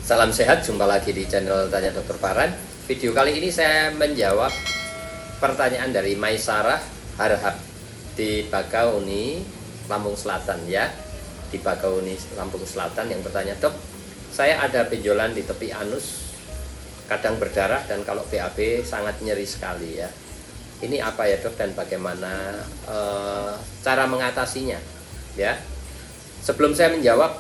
Salam sehat, jumpa lagi di channel Tanya Dokter Paran. Video kali ini saya menjawab pertanyaan dari Maisarah Harahap di Bakauni, Lampung Selatan ya. Di Bakauni, Lampung Selatan yang bertanya, "Dok, saya ada benjolan di tepi anus, kadang berdarah dan kalau BAB sangat nyeri sekali ya. Ini apa ya dok dan bagaimana cara mengatasinya?" Ya. Sebelum saya menjawab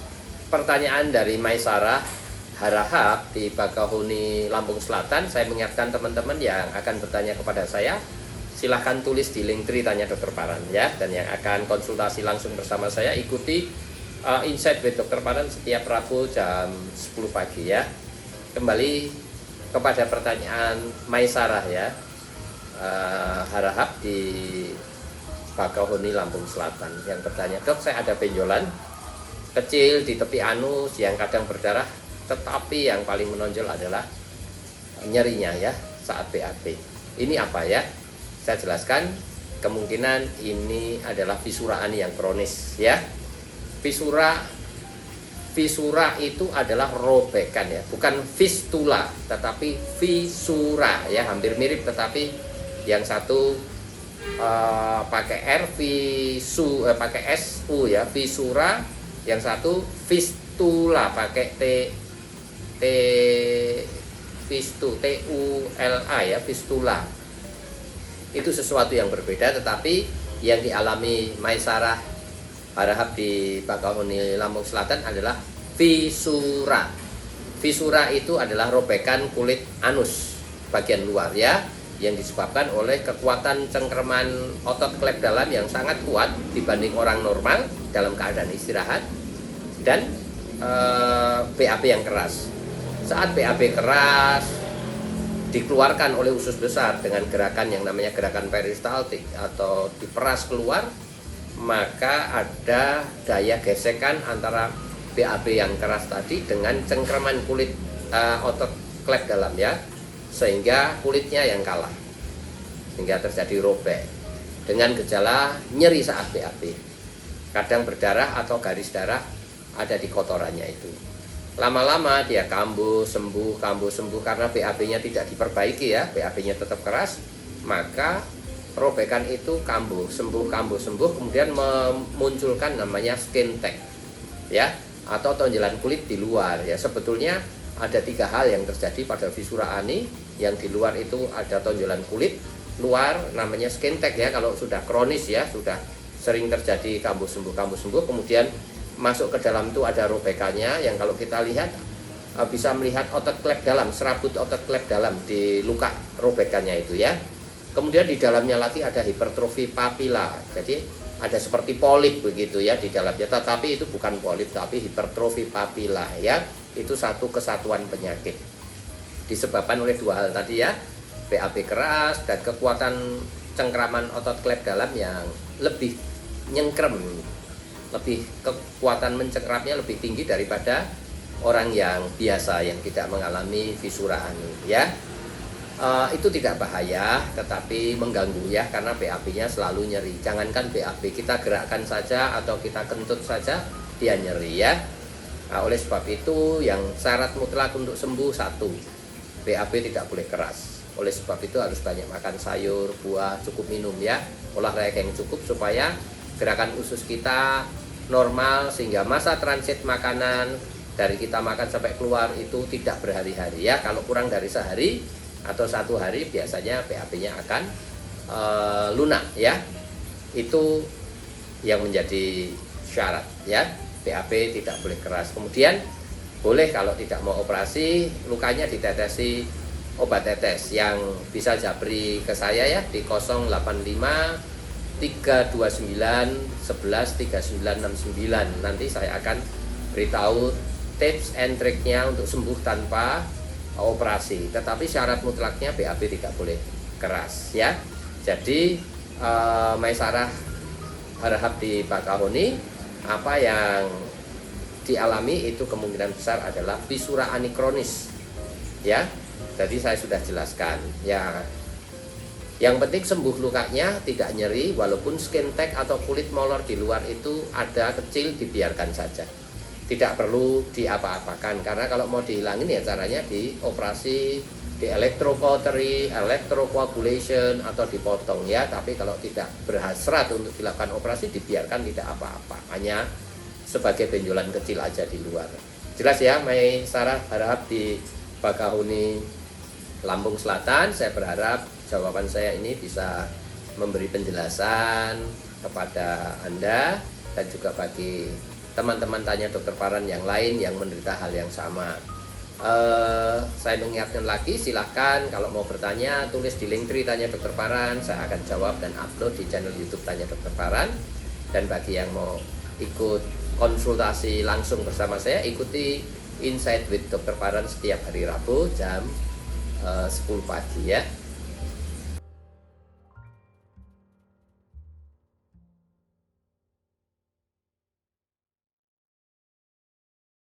pertanyaan dari Maisarah Harahap di Bakahuni, Lampung Selatan, saya mengingatkan teman-teman yang akan bertanya kepada saya, silahkan tulis di link Tri Tanya Dokter Paran ya. Dan yang akan konsultasi langsung bersama saya, ikuti Insight with Dokter Paran setiap Rabu jam 10 pagi ya. Kembali kepada pertanyaan Maisarah ya, Harahap di Bakahuni, Lampung Selatan, yang bertanya, "Dok, saya ada benjolan kecil di tepi anus yang kadang berdarah, tetapi yang paling menonjol adalah nyerinya ya saat BAB. Ini apa ya?" Saya jelaskan, kemungkinan ini adalah fisura ani yang kronis ya. Fisura itu adalah robekan ya, bukan fistula tetapi fisura ya, hampir mirip tetapi yang satu pakai R, pakai SU ya, fisura, yang satu fistula pakai TULA ya, fistula. Itu sesuatu yang berbeda, tetapi yang dialami Maisarah Harahap di Bakahuni, Lampung Selatan adalah fisura. Fisura itu adalah robekan kulit anus bagian luar ya, yang disebabkan oleh kekuatan cengkraman otot klep dalam yang sangat kuat dibanding orang normal dalam keadaan istirahat, dan BAB yang keras. Saat BAB keras dikeluarkan oleh usus besar dengan gerakan yang namanya gerakan peristaltik atau diperas keluar, maka ada daya gesekan antara BAB yang keras tadi dengan cengkraman kulit otot klep dalam ya, sehingga kulitnya yang kalah, sehingga terjadi robek dengan gejala nyeri saat BAB, kadang berdarah atau garis darah ada di kotorannya itu. Lama-lama dia kambuh sembuh karena BAB-nya tidak diperbaiki ya, BAB-nya tetap keras, maka robekan itu kambuh sembuh, kemudian memunculkan namanya skin tag ya, atau tonjolan kulit di luar ya. Sebetulnya ada 3 hal yang terjadi pada fisura ani. Yang di luar itu ada tonjolan kulit luar namanya skin tag ya, kalau sudah kronis ya, sudah sering terjadi kambuh sembuh, kemudian masuk ke dalam itu ada robekannya, yang kalau kita lihat bisa melihat otot klep dalam, serabut otot klep dalam di luka robekannya itu ya. Kemudian di dalamnya lagi ada hipertrofi papila, jadi ada seperti polip begitu ya di dalamnya, tetapi itu bukan polip tapi hipertrofi papila ya. Itu satu kesatuan penyakit disebabkan oleh 2 hal tadi ya, BAB keras dan kekuatan cengkraman otot klep dalam yang lebih nyengkrem, lebih kekuatan mencengkramnya lebih tinggi daripada orang yang biasa yang tidak mengalami fisura ani ya. Itu tidak bahaya tetapi mengganggu ya, karena BAB-nya selalu nyeri. Jangankan BAB, kita gerakkan saja atau kita kentut saja dia nyeri ya. Nah, oleh sebab itu yang syarat mutlak untuk sembuh, 1, BAB tidak boleh keras. Oleh sebab itu harus banyak makan sayur, buah, cukup minum ya, olahraga yang cukup supaya gerakan usus kita normal, sehingga masa transit makanan dari kita makan sampai keluar itu tidak berhari-hari ya. Kalau kurang dari sehari atau 1 hari biasanya BAB-nya akan lunak ya. Itu yang menjadi syarat ya, BAB tidak boleh keras. Kemudian boleh kalau tidak mau operasi, lukanya ditetesi obat tetes yang bisa japri ke saya ya di 085 329 11 3969. Nanti saya akan beritahu tips and triknya untuk sembuh tanpa operasi. Tetapi syarat mutlaknya BAB tidak boleh keras ya. Jadi Maisarah Harahap di Bakahuni, apa yang dialami itu kemungkinan besar adalah fisura ani kronis ya. Jadi saya sudah jelaskan ya. Yang penting sembuh lukanya, tidak nyeri, walaupun skin tag atau kulit molor di luar itu ada kecil, dibiarkan saja. tidak perlu diapa-apakan, karena kalau mau dihilangin ya caranya dioperasi, di electrocautery, electrocoagulation atau dipotong ya. Tapi kalau tidak berhasrat untuk dilakukan operasi, dibiarkan tidak apa-apa, hanya sebagai benjolan kecil aja di luar. Jelas ya Mai Sarah, harap di Bakahuni Lampung Selatan. Saya berharap jawaban saya ini bisa memberi penjelasan kepada Anda dan juga bagi teman-teman tanya dokter Paran yang lain yang menderita hal yang sama. Saya mengingatkan lagi, silahkan kalau mau bertanya tulis di Linktree Tanya Dokter Paran, saya akan jawab dan upload di channel YouTube Tanya Dokter Paran. Dan bagi yang mau ikut konsultasi langsung bersama saya, ikuti Insight with Dokter Paran setiap hari Rabu jam 10 pagi ya.